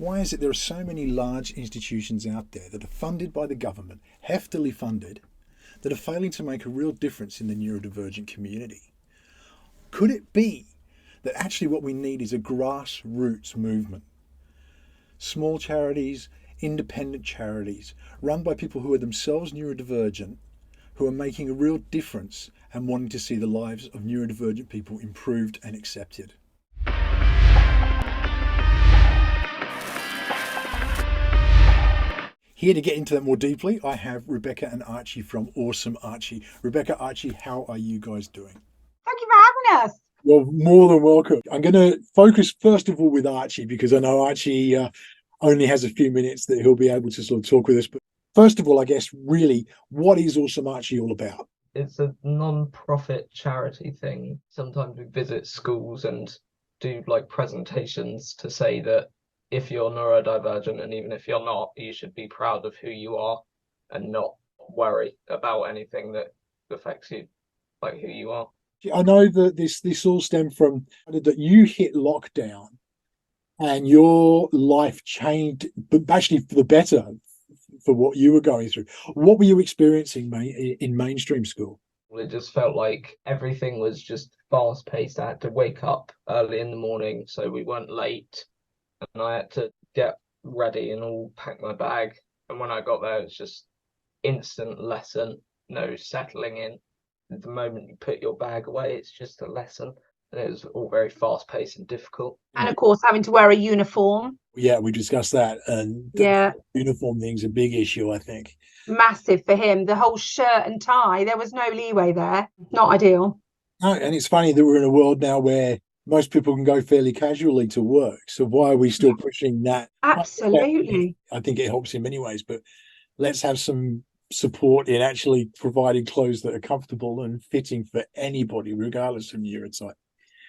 Why is it there are so many large institutions out there that are funded by the government, heftily funded, that are failing to make a real difference in the neurodivergent community? Could it be that actually what we need is a grassroots movement? Small charities, independent charities, run by people who are themselves neurodivergent, who are making a real difference and wanting to see the lives of neurodivergent people improved and accepted. Here to get into that more deeply, I have Rebecca and Archie from AwesomeArchie. Rebecca, Archie, how are you guys doing? Thank you for having us. You're more than welcome. I'm going to focus first of all with Archie, because I know Archie only has a few minutes that he'll be able to sort of talk with us. But first of all, I guess, really, what is AwesomeArchie all about? It's a non-profit charity thing. Sometimes we visit schools and do like presentations to say that if you're neurodivergent, and even if you're not, you should be proud of who you are and not worry about anything that affects you, like who you are. I know that this all stemmed from that you hit lockdown and your life changed, but actually for the better, for what you were going through. What were you experiencing in mainstream school? It just felt like everything was just fast paced. I had to wake up early in the morning so we weren't late, and I had to get ready and all pack my bag. And when I got there, it was just instant lesson, no settling in. The moment you put your bag away, it's just a lesson. And it was all very fast paced and difficult. And of course, having to wear a uniform. Yeah, we discussed that. And the uniform thing's a big issue, I think. Massive for him. The whole shirt and tie, there was no leeway there. Not ideal. No, and it's funny that we're in a world now where most people can go fairly casually to work. So why are we still pushing that? Absolutely. I think it helps in many ways, but let's have some support in actually providing clothes that are comfortable and fitting for anybody, regardless of neurotype.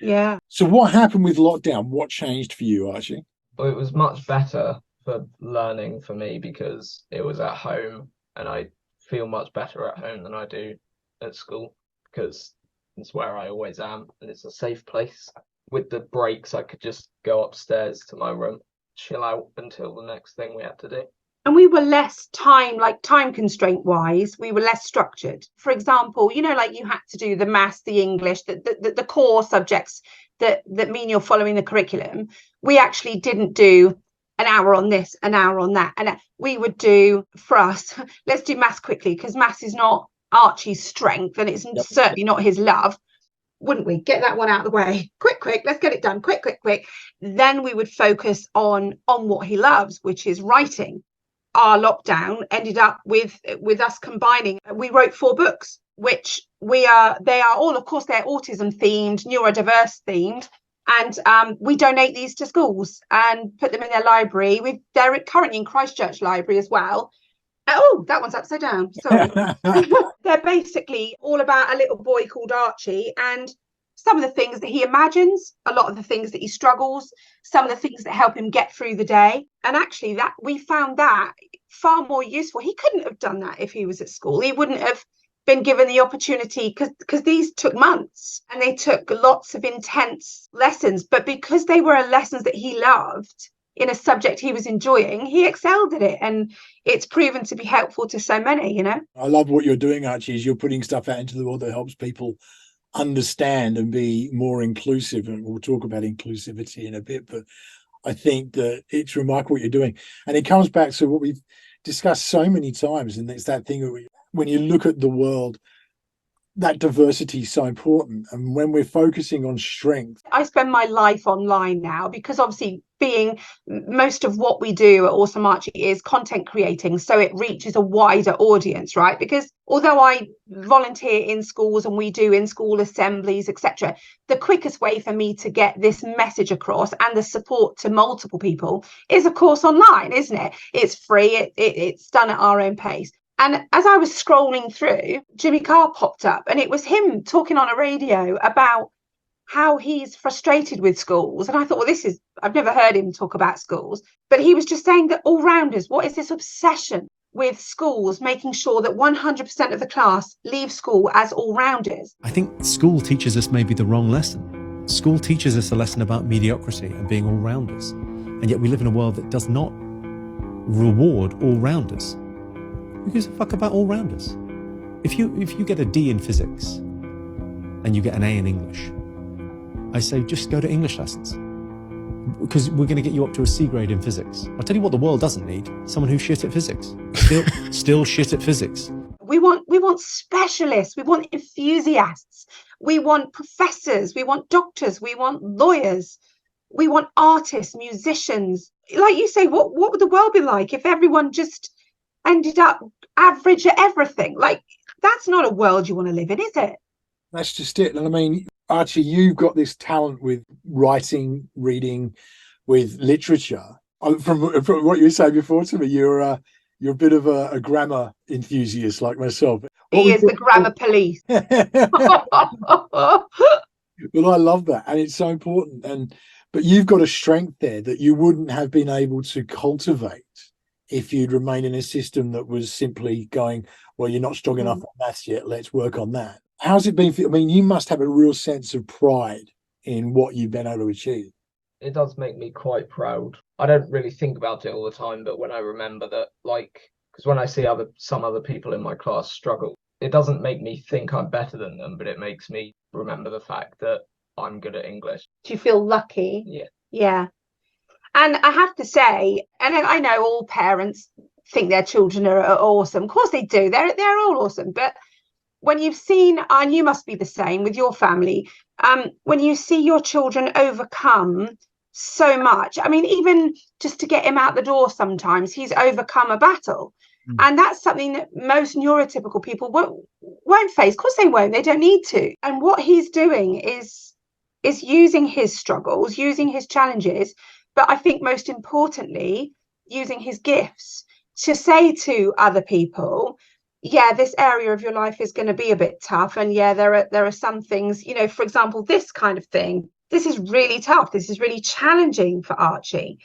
Yeah. So what happened with lockdown? What changed for you, Archie? Well, it was much better for learning for me because it was at home, and I feel much better at home than I do at school because it's where I always am and it's a safe place. With the breaks, I could just go upstairs to my room, chill out until the next thing we had to do. And we were less time constraint wise, we were less structured. For example, like you had to do the maths, the English, the core subjects that mean you're following the curriculum. We actually didn't do an hour on this, an hour on that. And we would do, for us, let's do maths quickly, because maths is not Archie's strength and it's certainly not his love. Wouldn't we? Get that one out of the way. Quick, let's get it done. Quick. Then we would focus on what he loves, which is writing. Our lockdown ended up with us combining. We wrote 4 books, which they are all, of course, they're autism themed, neurodiverse themed, and we donate these to schools and put them in their library. They're currently in Christchurch Library as well. Oh, that one's upside down. Sorry. They're basically all about a little boy called Archie and some of the things that he imagines, a lot of the things that he struggles, some of the things that help him get through the day. And actually that we found that far more useful. He couldn't have done that if he was at school. He wouldn't have been given the opportunity because these took months and they took lots of intense lessons. But because they were lessons that he loved in a subject he was enjoying, he excelled at it. And it's proven to be helpful to so many, I love what you're doing, Archie, is you're putting stuff out into the world that helps people understand and be more inclusive, and we'll talk about inclusivity in a bit, but I think that it's remarkable what you're doing, and it comes back to what we've discussed so many times, and it's that thing that when you look at the world, that diversity is so important. And when we're focusing on strength, I spend my life online now because obviously being most of what we do at AwesomeArchie is content creating, so it reaches a wider audience, right? Because although I volunteer in schools and we do in-school assemblies, etc., the quickest way for me to get this message across and the support to multiple people is, of course, online, isn't it? It's free, it's done at our own pace. And as I was scrolling through, Jimmy Carr popped up, and it was him talking on a radio about how he's frustrated with schools. And I thought, well, I've never heard him talk about schools, but he was just saying that all rounders, what is this obsession with schools making sure that 100% of the class leave school as all rounders? I think school teaches us maybe the wrong lesson. School teaches us a lesson about mediocrity and being all rounders. And yet we live in a world that does not reward all-rounders. Who gives a fuck about all-rounders? If you get a D in physics and you get an A in English, I say just go to English lessons, because we're going to get you up to a C grade in physics. I'll tell you what the world doesn't need: someone who's shit at physics. Still shit at physics. We want specialists, we want enthusiasts, we want professors, we want doctors, we want lawyers, we want artists, musicians. Like you say, what would the world be like if everyone just ended up average at everything? Like, that's not a world you want to live in, is it? That's just it. And I mean, Archie, you've got this talent with writing, reading, with literature. From what you were saying before to me, you're a bit of a grammar enthusiast like myself. He is the grammar police. Well, I love that, and it's so important. But you've got a strength there that you wouldn't have been able to cultivate if you'd remained in a system that was simply going, well, you're not strong enough on maths yet, let's work on that. How's it been for you? I mean, you must have a real sense of pride in what you've been able to achieve. It does make me quite proud. I don't really think about it all the time, but when I remember that, like, because when I see some other people in my class struggle, it doesn't make me think I'm better than them, but it makes me remember the fact that I'm good at English. Do you feel lucky? Yeah. Yeah. And I have to say, and I know all parents think their children are awesome. Of course they do. They're all awesome. But when you've seen, and you must be the same with your family, when you see your children overcome so much, I mean, even just to get him out the door, sometimes he's overcome a battle. And that's something that most neurotypical people won't face. Of course they won't. They don't need to. And what he's doing is using his struggles, using his challenges, but I think most importantly, using his gifts to say to other people, yeah, this area of your life is going to be a bit tough. And yeah, there are some things, you know, for example, this kind of thing. This is really tough. This is really challenging for Archie,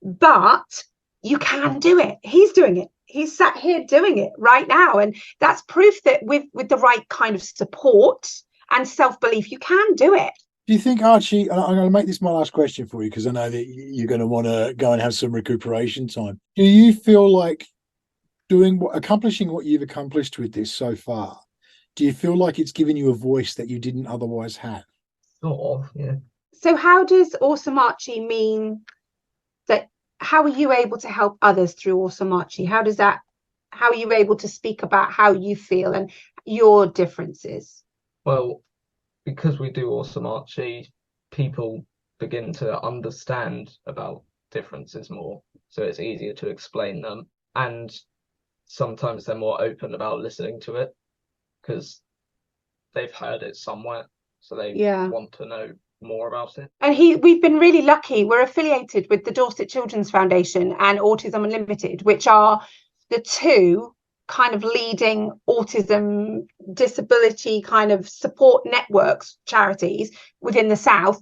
but you can do it. He's doing it. He's sat here doing it right now. And that's proof that with the right kind of support and self-belief, you can do it. Do you think, Archie, and I'm going to make this my last question for you, because I know that you're going to want to go and have some recuperation time. Do you feel like accomplishing what you've accomplished with this so far, do you feel like it's given you a voice that you didn't otherwise have? Sort of, yeah. So how does AwesomeArchie mean that? How are you able to help others through AwesomeArchie? How are you able to speak about how you feel and your differences? Well, because we do AwesomeArchie, people begin to understand about differences more, so it's easier to explain them, and sometimes they're more open about listening to it because they've heard it somewhere, so they want to know more about it. And we've been really lucky. We're affiliated with the Dorset Children's Foundation and Autism Unlimited, which are the two kind of leading autism disability kind of support networks, charities within the South.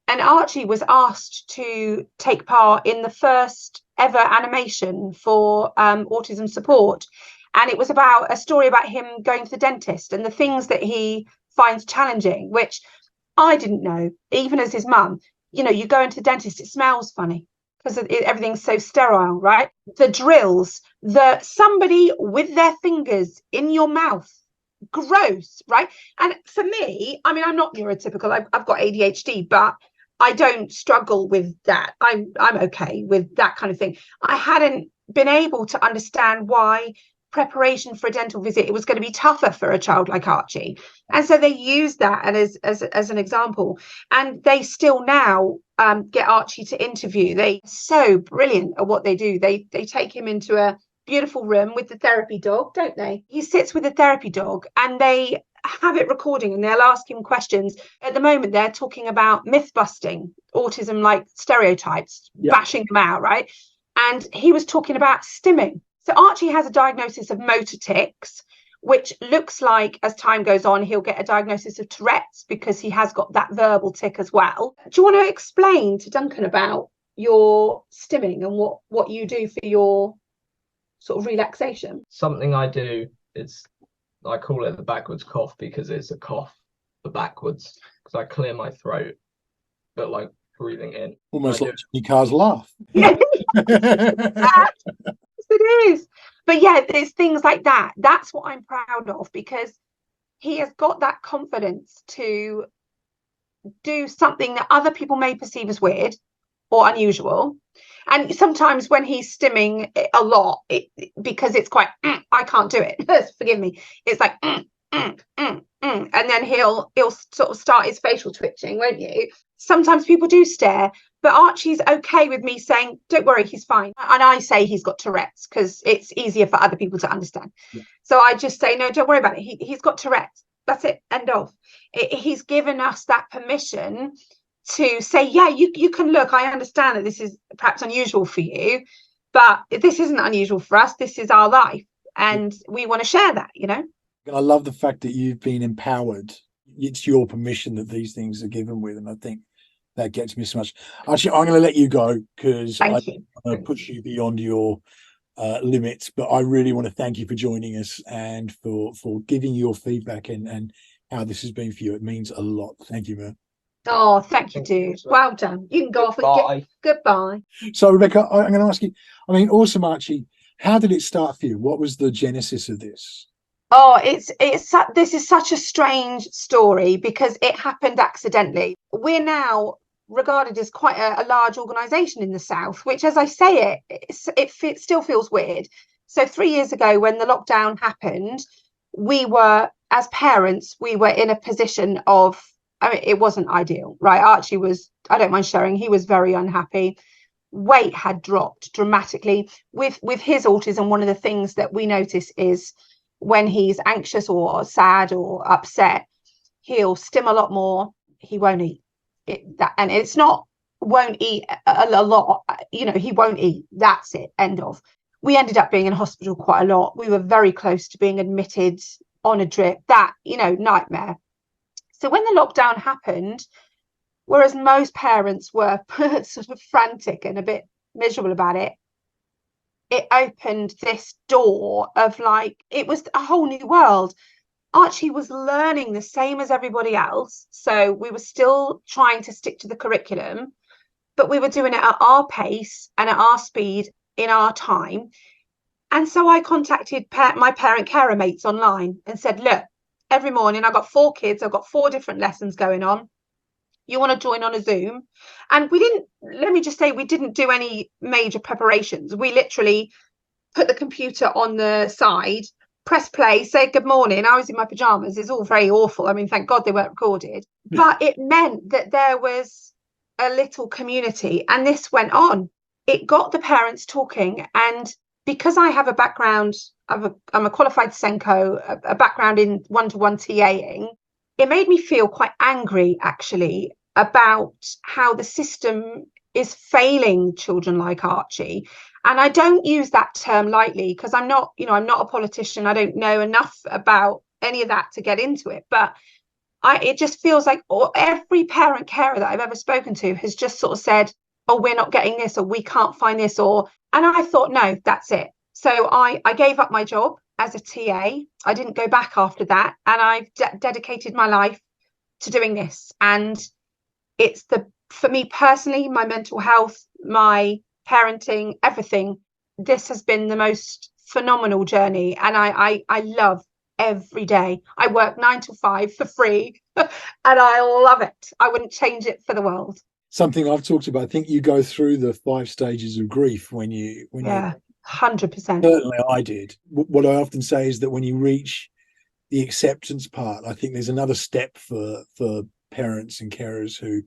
And Archie was asked to take part in the first ever animation for autism support. And it was about a story about him going to the dentist and the things that he finds challenging, which I didn't know, even as his mum. You know, you go into the dentist, it smells funny because everything's so sterile, right? The drills, somebody with their fingers in your mouth, gross, right? And for me, I mean, I'm not neurotypical. I've got ADHD, but I don't struggle with that. I'm okay with that kind of thing. I hadn't been able to understand why preparation for a dental visit, it was going to be tougher for a child like Archie. And so they used that as an example. And they still now get Archie to interview. They're so brilliant at what they do. They take him into a beautiful room with the therapy dog, don't they? He sits with the therapy dog and they have it recording and they'll ask him questions. At the moment, they're talking about myth busting, autism like stereotypes, bashing them out, right? And he was talking about stimming. So Archie has a diagnosis of motor tics, which looks like as time goes on, he'll get a diagnosis of Tourette's because he has got that verbal tic as well. Do you want to explain to Duncan about your stimming and what you do for your sort of relaxation? Something I do is, I call it the backwards cough because it's a cough for backwards, because I clear my throat, but like breathing in. Almost I like Johnny Carr's laugh. Yeah, it is. But yeah, there's things like that. That's what I'm proud of, because he has got that confidence to do something that other people may perceive as weird or unusual. And sometimes when he's stimming a lot, because it's quite, I can't do it. Forgive me. It's like, and then he'll sort of start his facial twitching, won't you? Sometimes people do stare, but Archie's okay with me saying, don't worry, he's fine. And I say he's got Tourette's because it's easier for other people to understand. Yeah. So I just say, no, don't worry about it. He's got Tourette's. That's it. End of. He's given us that permission to say, yeah, you can look. I understand that this is perhaps unusual for you, but this isn't unusual for us. This is our life. And we want to share that, you know? I love the fact that you've been empowered. It's your permission that these things are given with. And I think that gets me so much. Actually, I'm going to let you go because I want to push you beyond your limits. But I really want to thank you for joining us and for giving your feedback and how this has been for you. It means a lot. Thank you, man. Oh, thank you, dude. Well done. You can go off and goodbye. So, Rebecca, I'm going to ask you, I mean, AwesomeArchie, how did it start for you? What was the genesis of this? Oh, this is such a strange story because it happened accidentally. We're now regarded as quite a large organisation in the South, which, as I say it still feels weird. So 3 years ago, when the lockdown happened, we were, as parents, we were in a position of, I mean, it wasn't ideal, right? Archie was, I don't mind sharing, he was very unhappy. Weight had dropped dramatically. With his autism, one of the things that we notice is when he's anxious or sad or upset, he'll stim a lot more. He won't eat. And it's not won't eat a lot, you know, he won't eat. That's it, end of. We ended up being in hospital quite a lot. We were very close to being admitted on a drip. That, you know, nightmare. So when the lockdown happened, whereas most parents were sort of frantic and a bit miserable about it, it opened this door of like, it was a whole new world. Archie was learning the same as everybody else. So we were still trying to stick to the curriculum, but we were doing it at our pace and at our speed in our time. And so I contacted my parent carer mates online and said, look, every morning I've got 4 kids, I've got 4 different lessons going on. You want to join on a Zoom? And let me just say, we didn't do any major preparations. We literally put the computer on the side, press play, say good morning. I was in my pajamas. It's all very awful. I mean, thank God they weren't recorded. But it meant that there was a little community, and this went on. It got the parents talking. And because I have a background, I'm a qualified Senko, a background in one-to-one TAing, it made me feel quite angry, actually, about how the system is failing children like Archie. And I don't use that term lightly because I'm not a politician. I don't know enough about any of that to get into it. But it just feels like every parent carer that I've ever spoken to has just sort of said, oh, we're not getting this, or we can't find this, and I thought, no, that's it. So I gave up my job as a TA. I didn't go back after that. And I've dedicated my life to doing this. And it's for me personally, my mental health, my parenting, everything, this has been the most phenomenal journey. And I love every day. I work 9 to 5 for free and I love it. I wouldn't change it for the world. Something I've talked about, I think you go through the 5 stages of grief when you 100%. Certainly I did. What I often say is that when you reach the acceptance part, I think there's another step for parents and carers who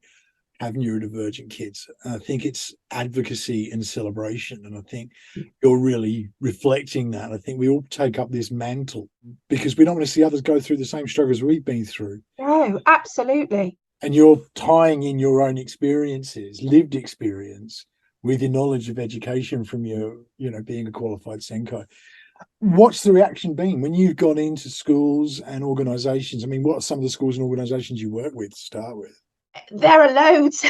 have neurodivergent kids. I think it's advocacy and celebration. And I think you're really reflecting that. I think we all take up this mantle because we don't want to see others go through the same struggles we've been through. No, absolutely. And you're tying in your own experiences, lived experience, with your knowledge of education from your, being a qualified Senko. What's the reaction been when you've gone into schools and organisations? I mean, what are some of the schools and organisations you work with to start with? There are loads,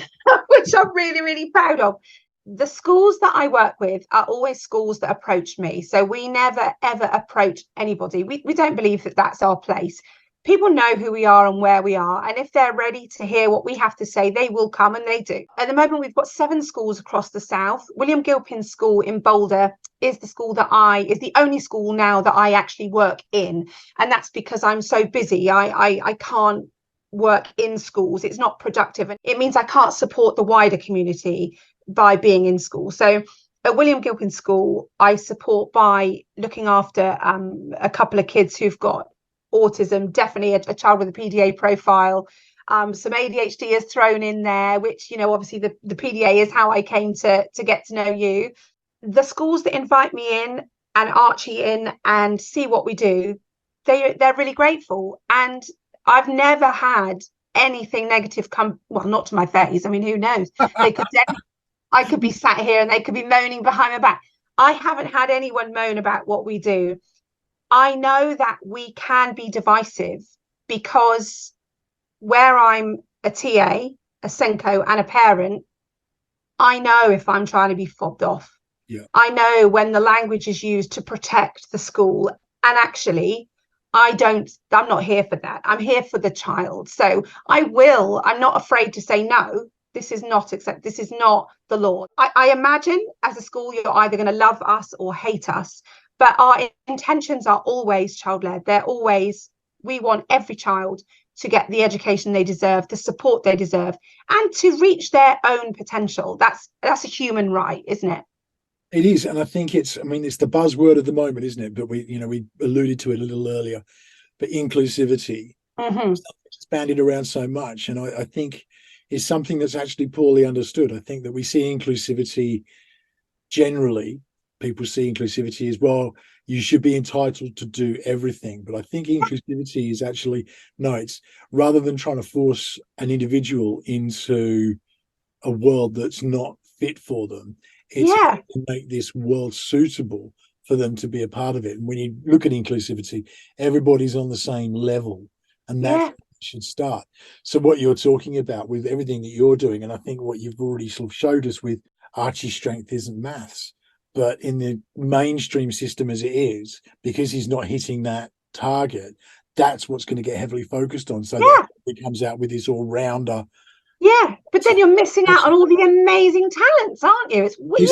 which I'm really, really proud of. The schools that I work with are always schools that approach me. So we never, ever approach anybody. We don't believe that that's our place. People know who we are and where we are, and if they're ready to hear what we have to say, they will come, and they do. At the moment, we've got 7 schools across the south. William Gilpin School in Boulder is the school is the only school now that I actually work in, and that's because I'm so busy. I can't work in schools. It's not productive, and it means I can't support the wider community by being in school. So at William Gilpin School, I support by looking after a couple of kids who've got autism, definitely a child with a PDA profile. Some ADHD is thrown in there, which, you know, obviously the PDA is how I came to get to know you. The schools that invite me in and Archie in and see what we do, they're really grateful. And I've never had anything negative come, well, not to my face. I mean, who knows? I could be sat here and they could be moaning behind my back. I haven't had anyone moan about what we do. I know that we can be divisive because where I'm a TA, a Senko, and a parent, I know if I'm trying to be fobbed off. Yeah. I know when the language is used to protect the school. And actually, I'm not here for that. I'm here for the child. So I'm not afraid to say no. This is not the law. I imagine as a school, you're either going to love us or hate us. But our intentions are always child-led. They're always, we want every child to get the education they deserve, the support they deserve, and to reach their own potential. That's a human right, isn't it? It is, and I think it's the buzzword of the moment, isn't it? But we alluded to it a little earlier. But inclusivity, it's bandied around so much, and I think is something that's actually poorly understood. I think that we see inclusivity generally. People see inclusivity as, well, you should be entitled to do everything. But I think inclusivity is actually, no, it's rather than trying to force an individual into a world that's not fit for them, it's to make this world suitable for them to be a part of it. And when you look at inclusivity, everybody's on the same level, and that's where it should start. So what you're talking about with everything that you're doing, and I think what you've already sort of showed us with Archie's strength isn't maths, but in the mainstream system as it is, because he's not hitting that target, that's what's going to get heavily focused on. So that he comes out with this all-rounder. Yeah, but then you're missing out on all the amazing talents, aren't you? It's weird.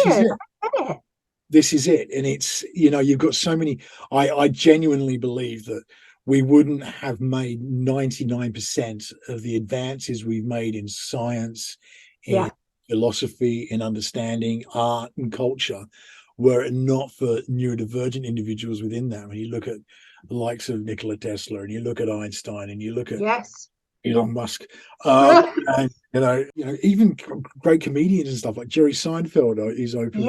This is it. And it's, you've got so many. I genuinely believe that we wouldn't have made 99% of the advances we've made in science, in philosophy, in understanding art and culture, were it not for neurodivergent individuals within that. When you look at the likes of Nikola Tesla, and you look at Einstein, and you look at Elon Musk, and even great comedians and stuff like Jerry Seinfeld is open.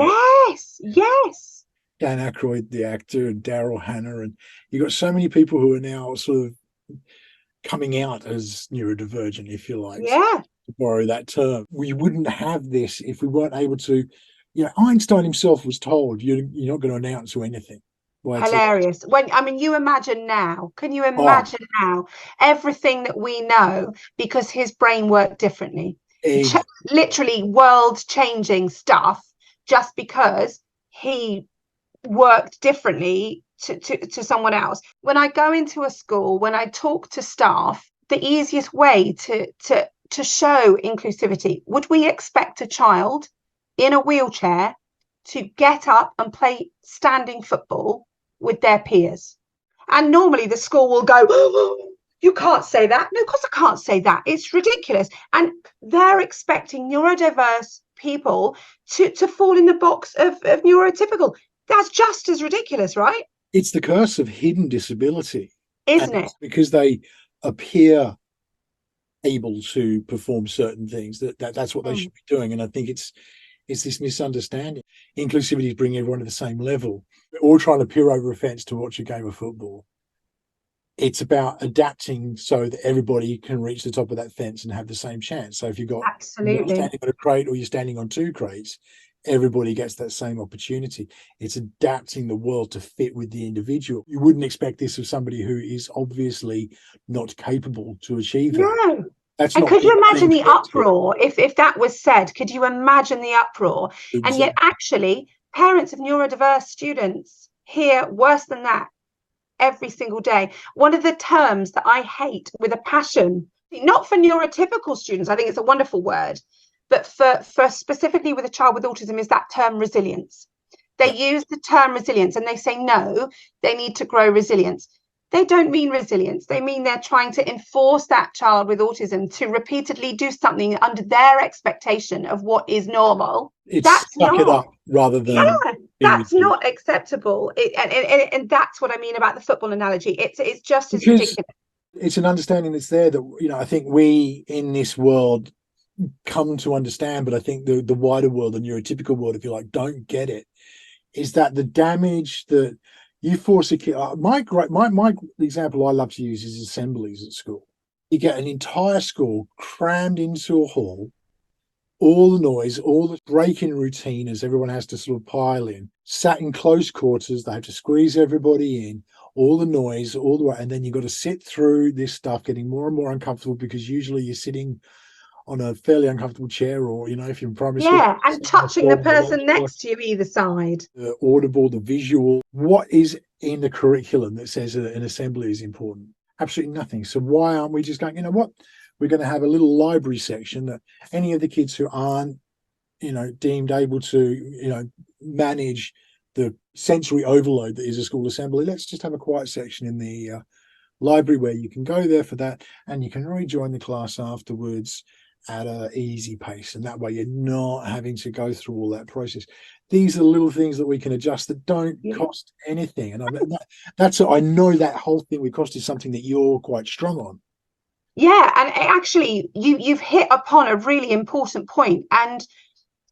Yes. Dan Aykroyd, the actor, and Daryl Hannah, and you've got so many people who are now sort of coming out as neurodivergent, if you like. To borrow that term. We wouldn't have this if we weren't able to. Einstein himself was told, you're not going to announce to anything. Hilarious. You imagine now, can you imagine now everything that we know because his brain worked differently? Literally world-changing stuff just because he worked differently to someone else. When I go into a school, when I talk to staff, the easiest way to show inclusivity, would we expect a child in a wheelchair to get up and play standing football with their peers? And normally the school will go, oh, you can't say that. No, of course I can't say that. It's ridiculous. And they're expecting neurodiverse people to fall in the box of neurotypical. That's just as ridiculous, right? It's the curse of hidden disability, isn't it? Because they appear able to perform certain things, that's what they should be doing. And I think it's this misunderstanding. Inclusivity is bringing everyone to the same level. We're all trying to peer over a fence to watch a game of football. It's about adapting so that everybody can reach the top of that fence and have the same chance. So if you've got you're standing on a crate or you're standing on 2 crates, everybody gets that same opportunity. It's adapting the world to fit with the individual. You wouldn't expect this of somebody who is obviously not capable to achieve it. That's and could you imagine the uproar if that was said? Could you imagine the uproar? Exactly. And yet actually parents of neurodiverse students hear worse than that. every single day. One of the terms that I hate with a passion, not for neurotypical students, I think it's a wonderful word, but for specifically with a child with autism, is that term resilience. They use the term resilience and they say, no, they need to grow resilience. They don't mean resilience. They mean they're trying to enforce that child with autism to repeatedly do something under their expectation of what is normal. It's that's suck not it up rather than that's not acceptable. And that's what I mean about the football analogy. It's just as ridiculous. It's an understanding that's there that, you know, I think we in this world come to understand, but I think the wider world, the neurotypical world, if you like, don't get it. Is that the damage that you force a kid? My example I love to use is assemblies at school. You get an entire school crammed into a hall, all the noise, all the break-in routine as everyone has to sort of pile in, sat in close quarters, they have to squeeze everybody in, all the noise, all the way, and then you've got to sit through this stuff, getting more and more uncomfortable because usually you're sitting on a fairly uncomfortable chair, or, you know, if you're in primary school, and touching the person next to you either side. The audible, the visual. What is in the curriculum that says that an assembly is important? Absolutely nothing. So why aren't we just going, you know what, we're going to have a little library section that any of the kids who aren't, you know, deemed able to, you know, manage the sensory overload that is a school assembly, let's just have a quiet section in the library where you can go there for that and you can rejoin the class afterwards at an easy pace, and that way you're not having to go through all that process. These are the little things that we can adjust that don't cost anything, and I know that whole thing with cost is something that you're quite strong on. Yeah, and actually you've hit upon a really important point, and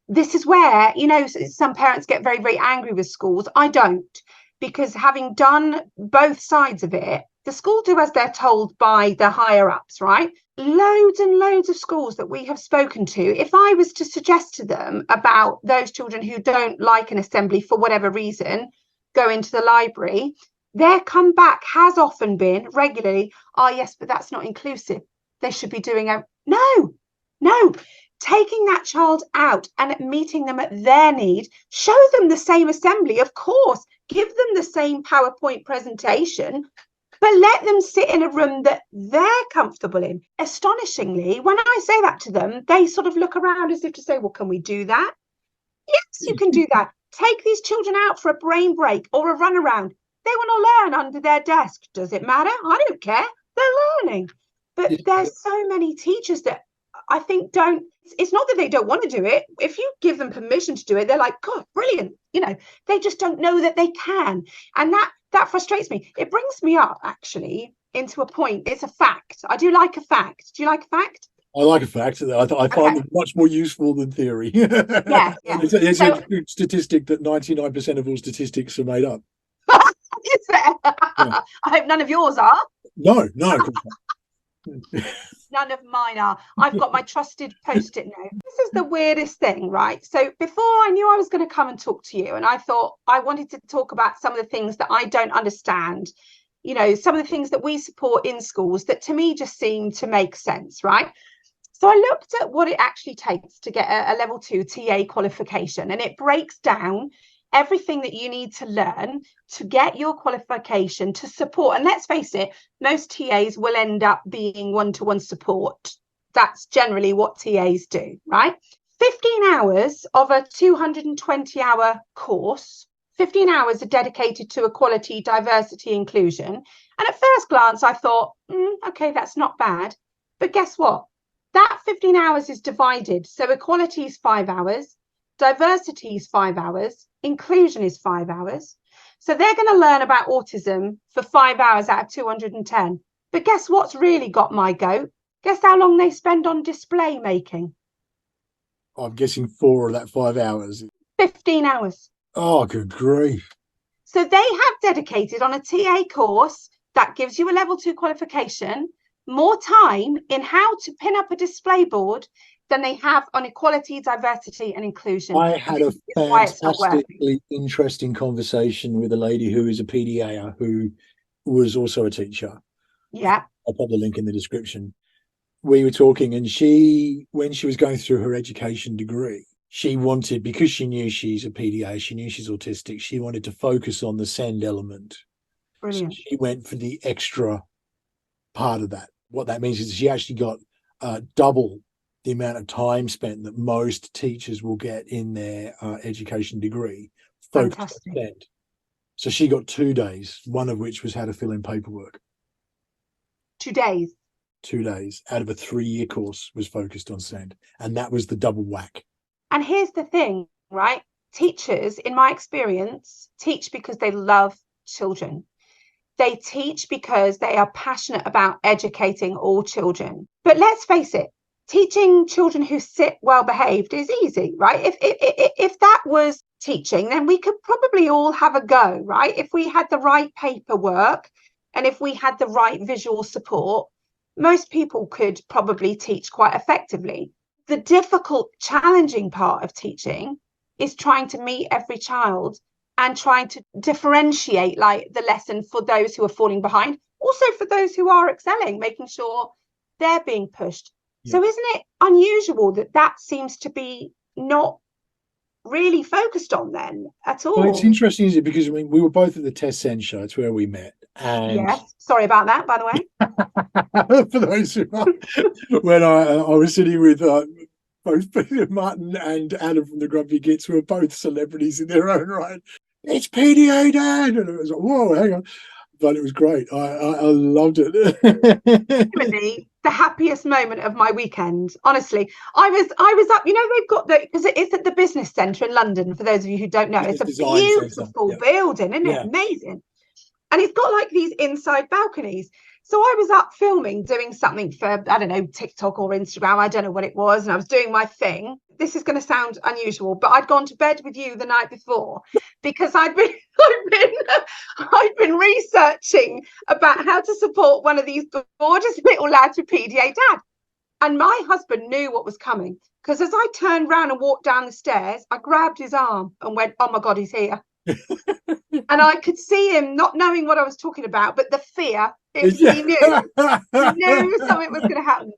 this is where, you know, some parents get very, very angry with schools. I don't, because having done both sides of it, the school do as they're told by the higher ups, right? Loads and loads of schools that we have spoken to, if I was to suggest to them about those children who don't like an assembly for whatever reason, go into the library, their comeback has often been regularly, oh yes, but that's not inclusive. They should be doing no. Taking that child out and meeting them at their need, show them the same assembly, of course, give them the same PowerPoint presentation, but let them sit in a room that they're comfortable in. Astonishingly, when I say that to them, they sort of look around as if to say, well, can we do that? Yes, you can do that. Take these children out for a brain break or a run around. They want to learn under their desk. Does it matter? I don't care. They're learning. But there's so many teachers that I think don't, it's not that they don't want to do it. If you give them permission to do it, they're like, God, brilliant. You know, they just don't know that they can. And that frustrates me. It brings me up actually into a point. It's a fact. I do like a fact. Do you like a fact? I like a fact. I find them much more usable than theory. Yeah. It's a statistic that 99% of all statistics are made up. Is there? Yeah. I hope none of yours are. No. None of mine are. I've got my trusted post-it note. This is the weirdest thing, right? So before I knew I was going to come and talk to you, and I thought I wanted to talk about some of the things that I don't understand, you know, some of the things that we support in schools that to me just seem to make sense, right? So I looked at what it actually takes to get a level 2 TA qualification, and it breaks down everything that you need to learn to get your qualification to support. And let's face it, most TAs will end up being one-to-one support. That's generally what TAs do, right? 15 hours of a 220-hour course, 15 hours are dedicated to equality, diversity, inclusion. And at first glance, I thought, okay, that's not bad. But guess what? That 15 hours is divided. So equality is 5 hours, diversity is 5 hours, inclusion is 5 hours. So they're going to learn about autism for 5 hours out of 210. But guess what's really got my goat? Guess how long they spend on display making? I'm guessing 4 of that 5 hours. 15 hours. Oh, good grief. So they have dedicated on a TA course that gives you a level 2 qualification more time in how to pin up a display board than they have on equality, diversity and inclusion. I had a fantastically interesting conversation with a lady who is a PDA who was also a teacher. Yeah. I'll put the link in the description. We were talking, and when she was going through her education degree, she wanted, because she knew she's a PDA, she knew she's autistic, she wanted to focus on the SEND element. Brilliant. She went for the extra part of that. What that means is she actually got double the amount of time spent that most teachers will get in their education degree focused on Fantastic. SEND. So she got 2 days, one of which was how to fill in paperwork. 2 days. 2 days out of a 3-year course was focused on SEND, and that was the double whack. And here's the thing, right? Teachers, in my experience, teach because they love children. They teach because they are passionate about educating all children. But let's face it, teaching children who sit well behaved is easy, right? If that was teaching, then we could probably all have a go, right? If we had the right paperwork and if we had the right visual support, most people could probably teach quite effectively. The difficult, challenging part of teaching is trying to meet every child and trying to differentiate like the lesson for those who are falling behind, also for those who are excelling, making sure they're being pushed. Yeah. So isn't it unusual that that seems to be not really focused on then at all? Well, it's interesting, isn't it? Because I mean, we were both at the Test Send show. It's where we met. And yes, sorry about that, by the way. For those who are, when I was sitting with both Peter Martin and Adam from the Grumpy Gits, who are both celebrities in their own right. It's PDA Dad, and it was like, whoa, hang on. But it was great. I loved it. Really, the happiest moment of my weekend. Honestly, I was up. You know, they've got because it is at the business centre in London. For those of you who don't know, it's a beautiful building, isn't it? Amazing. And it's got like these inside balconies. So I was up filming, doing something for, I don't know, TikTok or Instagram. I don't know what it was. And I was doing my thing. This is going to sound unusual, but I'd gone to bed with you the night before because I'd been researching about how to support one of these gorgeous little lads with PDA Dad. And my husband knew what was coming because as I turned round and walked down the stairs, I grabbed his arm and went, oh my God, he's here. And I could see him not knowing what I was talking about, but the fear, he knew something was going to happen.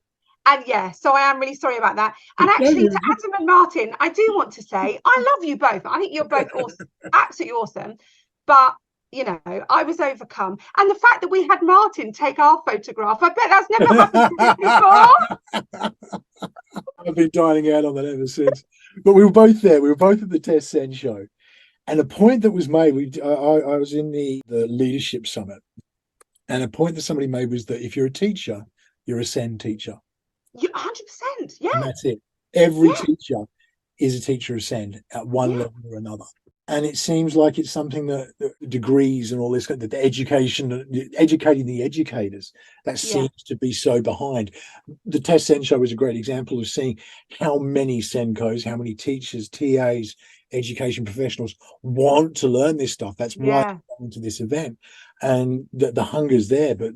And yeah, so I am really sorry about that. And actually, to Adam and Martin, I do want to say, I love you both. I think you're both awesome, absolutely awesome. But, you know, I was overcome. And the fact that we had Martin take our photograph, I bet that's never happened before. I've been dining out on that ever since. But we were both there. We were both at the Test Send show. And a point that was made, I was in the leadership summit, and a point that somebody made was that if you're a teacher, you're a SEND teacher. You 100%, yeah. And that's it. Every teacher is a teacher of SEND at one level or another. And it seems like it's something that degrees and all this, that the educating the educators, that seems to be so behind. The Test Send show was a great example of seeing how many SENDCOs, how many teachers, TAs, education professionals want to learn this stuff. That's why they're going to this event. And the hunger's there, but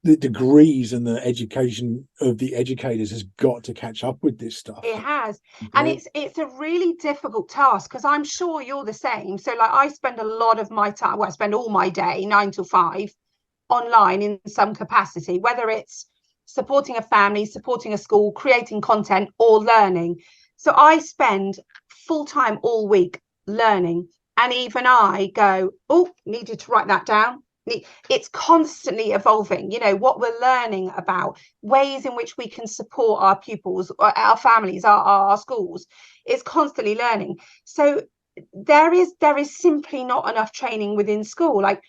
the degrees and the education of the educators has got to catch up with this stuff. It has. And it's a really difficult task because I'm sure you're the same. So like I spend a lot of my time, I spend all my day 9 till 5 online in some capacity, whether it's supporting a family, supporting a school, creating content or learning. So I spend full time all week learning. And even I go, oh, needed to write that down. It's constantly evolving, you know, what we're learning about, ways in which we can support our pupils, our families, our schools. It's constantly learning. So there is simply not enough training within school. Like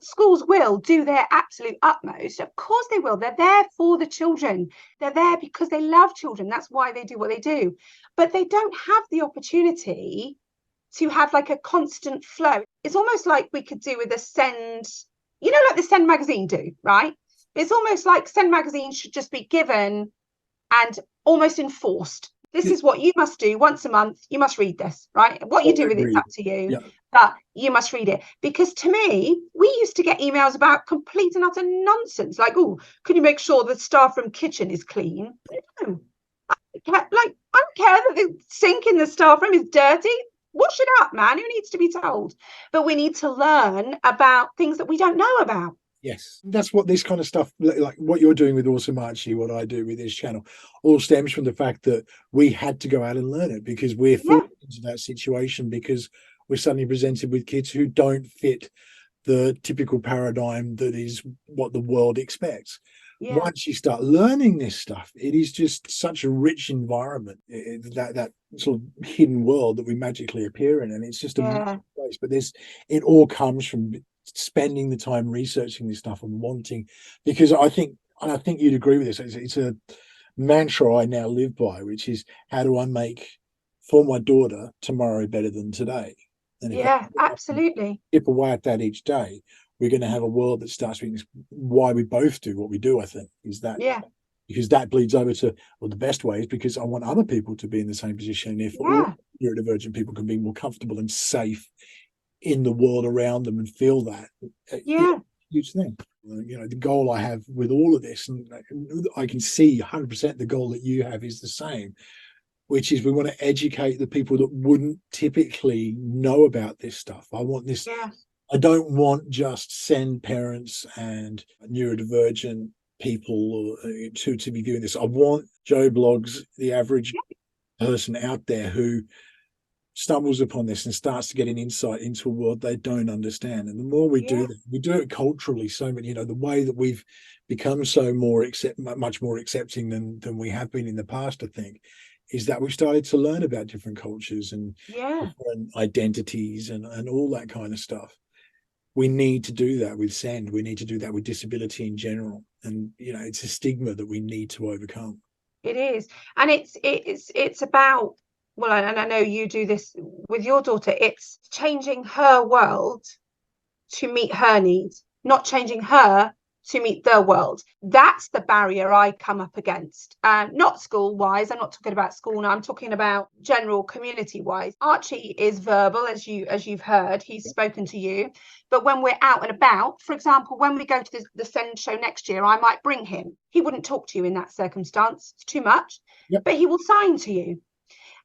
schools will do their absolute utmost. Of course they will. They're there for the children. They're there because they love children. That's why they do what they do. But they don't have the opportunity to have like a constant flow. It's almost like we could do with a SEND, you know, like the SEND magazine do, right? It's almost like SEND magazine should just be given and almost enforced. This is what you must do once a month. You must read this, right? What you do with it's up to you, but you must read it. Because to me, we used to get emails about complete and utter nonsense. Like, oh, can you make sure the staff room kitchen is clean? No. I don't care that the sink in the staff room is dirty. Wash it up, man. Who needs to be told? But we need to learn about things that we don't know about. Yes, that's what this kind of stuff, like what you're doing with AwesomeArchie, what I do with this channel, all stems from the fact that we had to go out and learn it because we're forced into that situation because we're suddenly presented with kids who don't fit the typical paradigm that is what the world expects. Yeah. Once you start learning this stuff, it is just such a rich environment, that sort of hidden world that we magically appear in, and it's just a magic place. But it all comes from spending the time researching this stuff and wanting, because I think you'd agree with this. It's a mantra I now live by, which is, how do I make for my daughter tomorrow better than today? And if absolutely. chip away at that each day, we're going to have a world that starts being why we both do what we do. I think is that because that bleeds over to, well, the best way is because I want other people to be in the same position. If all neurodivergent people can be more comfortable and safe in the world around them and feel that, huge thing. You know, the goal I have with all of this, and I can see 100% the goal that you have is the same, which is we want to educate the people that wouldn't typically know about this stuff. I want this. I don't want just send parents and neurodivergent people to be viewing this. I want Joe Blogs, the average person out there who stumbles upon this and starts to get an insight into a world they don't understand. And the more we do that, we do it culturally so many, you know, the way that we've become so much more accepting than we have been in the past, I think, is that we've started to learn about different cultures and different identities and all that kind of stuff. We need to do that with SEND. We need to do that with disability in general. And, you know, it's a stigma that we need to overcome. It is. And it's about, well, and I know you do this with your daughter, it's changing her world to meet her needs, not changing her to meet the world. That's the barrier I come up against. Not school wise. I'm not talking about school now. I'm talking about general community wise. Archie is verbal, as you've heard. He's spoken to you. But when we're out and about, for example, when we go to the SEND show next year, I might bring him. He wouldn't talk to you in that circumstance. It's too much. But he will sign to you.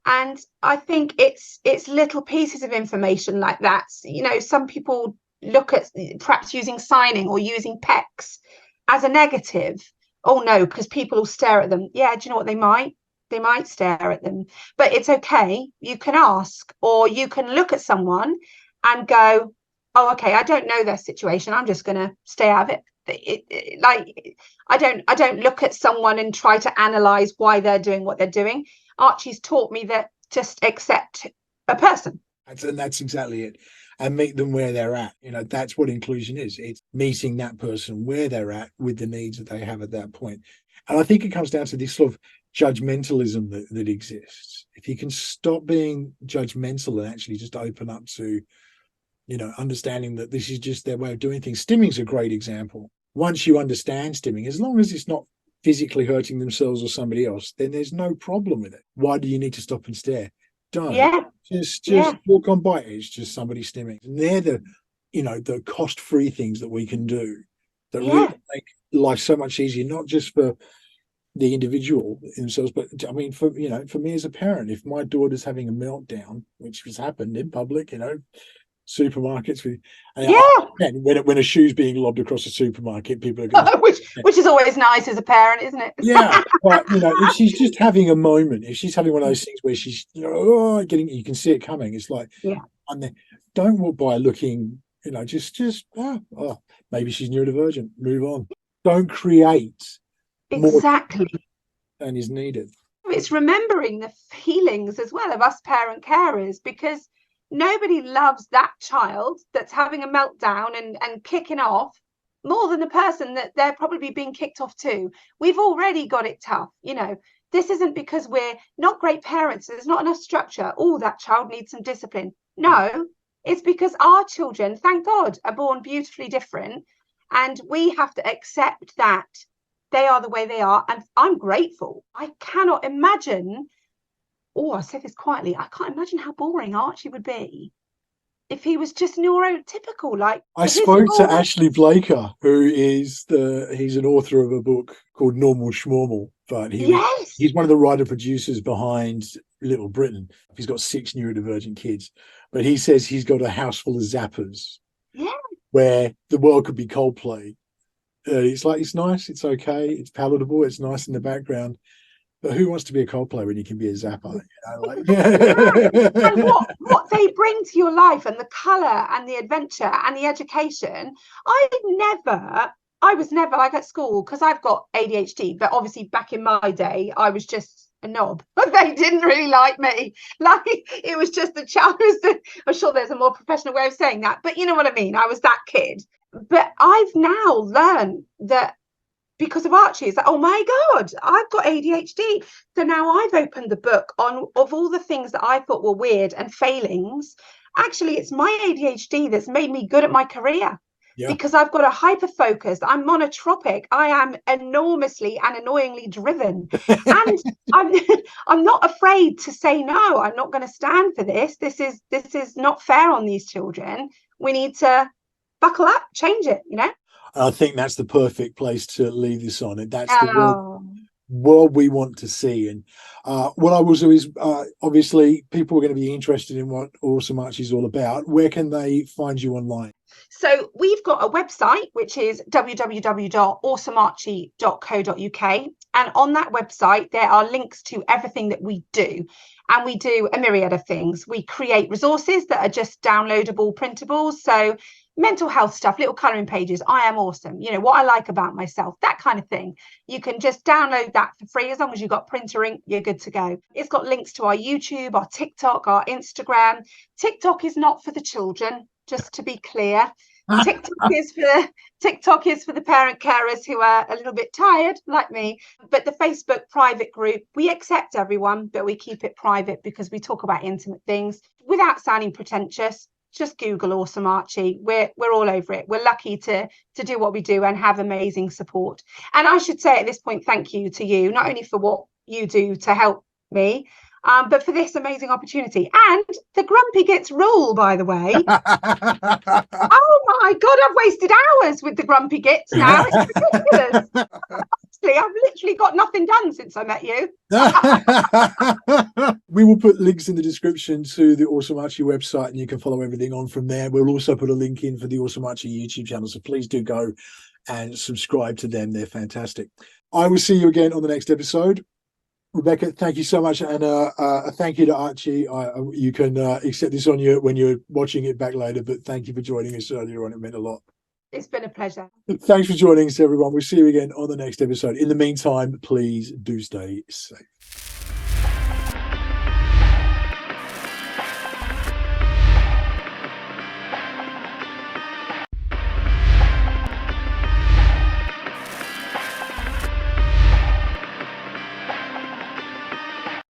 And I think it's little pieces of information like that. You know, some people look at perhaps using signing or using PECs as a negative. Oh no, because people will stare at them. Yeah, do you know what? They might stare at them, but it's okay. You can ask, or you can look at someone and go, oh, okay, I don't know their situation, I'm just going to stay out of it. Like, I don't look at someone and try to analyze why they're doing what they're doing. Archie's taught me that just accept a person. And that's exactly it. And meet them where they're at. You know, that's what inclusion is. It's meeting that person where they're at with the needs that they have at that point. And I think it comes down to this sort of judgmentalism that exists. If you can stop being judgmental and actually just open up to, you know, understanding that this is just their way of doing things. Stimming's a great example. Once you understand stimming, as long as it's not physically hurting themselves or somebody else, then there's no problem with it. Why do you need to stop and stare? Don't. Just walk on by. It's just somebody stimming. And they're the cost-free things that we can do that really make life so much easier, not just for the individual themselves, but I mean, for me as a parent, if my daughter's having a meltdown, which has happened in public, you know, supermarkets, when a shoe's being lobbed across a supermarket, people are going which is always nice as a parent, isn't it? But you know, if she's just having a moment, if she's having one of those things where she's, you know, you can see it coming, it's like, and then don't walk by looking, you know, just maybe she's neurodivergent, move on. Don't create exactly more than is needed. It's remembering the feelings as well of us parent carers, because nobody loves that child that's having a meltdown and kicking off more than the person that they're probably being kicked off to. We've already got it tough. You know, this isn't because we're not great parents. There's not enough structure. Oh, that child needs some discipline. No, it's because our children, thank God, are born beautifully different. And we have to accept that they are the way they are. And I'm grateful. I cannot imagine, I say this quietly, I can't imagine how boring Archie would be if he was just neurotypical. Like, I spoke to Ashley Blaker, who is he's an author of a book called Normal Schmormal, but he's one of the writer producers behind Little Britain. He's got 6 neurodivergent kids, but he says he's got a house full of zappers where the world could be Coldplay. It's like, it's nice, it's okay, it's palatable, it's nice in the background. But who wants to be a Coldplay when you can be a Zappa? And what they bring to your life, and the colour and the adventure and the education. I was never like at school, because I've got ADHD, but obviously back in my day I was just a knob. They didn't really like me. Like, it was just the child. I'm sure there's a more professional way of saying that, but you know what I mean. I was that kid. But I've now learned that because of Archie, it's like, oh my God, I've got ADHD. So now I've opened the book of all the things that I thought were weird and failings. Actually, it's my ADHD that's made me good at my career. Yeah. Because I've got a hyper focus. I'm monotropic. I am enormously and annoyingly driven. And I'm not afraid to say no. I'm not going to stand for this. This is not fair on these children. We need to buckle up, change it, you know? I think that's the perfect place to leave this on. And that's the world we want to see. And what I was always, obviously, people are going to be interested in what AwesomeArchie is all about. Where can they find you online? So we've got a website, which is www.awesomearchie.co.uk. And on that website, there are links to everything that we do. And we do a myriad of things. We create resources that are just downloadable printables. So mental health stuff, little colouring pages, I am awesome, you know, what I like about myself, that kind of thing. You can just download that for free. As long as you've got printer ink, you're good to go. It's got links to our YouTube, our TikTok, our Instagram. TikTok is not for the children, just to be clear. TikTok is for the parent carers who are a little bit tired, like me. But the Facebook private group, we accept everyone, but we keep it private because we talk about intimate things without sounding pretentious. Just Google AwesomeArchie. We're all over it. We're lucky to do what we do and have amazing support. And I should say at this point, thank you to you, not only for what you do to help me, but for this amazing opportunity. And the Grumpy Gits rule, by the way. Oh my God, I've wasted hours with the Grumpy Gits now. It's ridiculous. Honestly, I've literally got nothing done since I met you. We will put links in the description to the AwesomeArchie website, and you can follow everything on from there. We'll also put a link in for the AwesomeArchie YouTube channel, so please do go and subscribe to them. They're fantastic. I will see you again on the next episode. Rebecca, thank you so much, and a thank you to Archie. You can accept this on you when you're watching it back later, but thank you for joining us earlier on. It meant a lot. It's been a pleasure. Thanks for joining us, everyone. We'll see you again on the next episode. In the meantime, please do stay safe.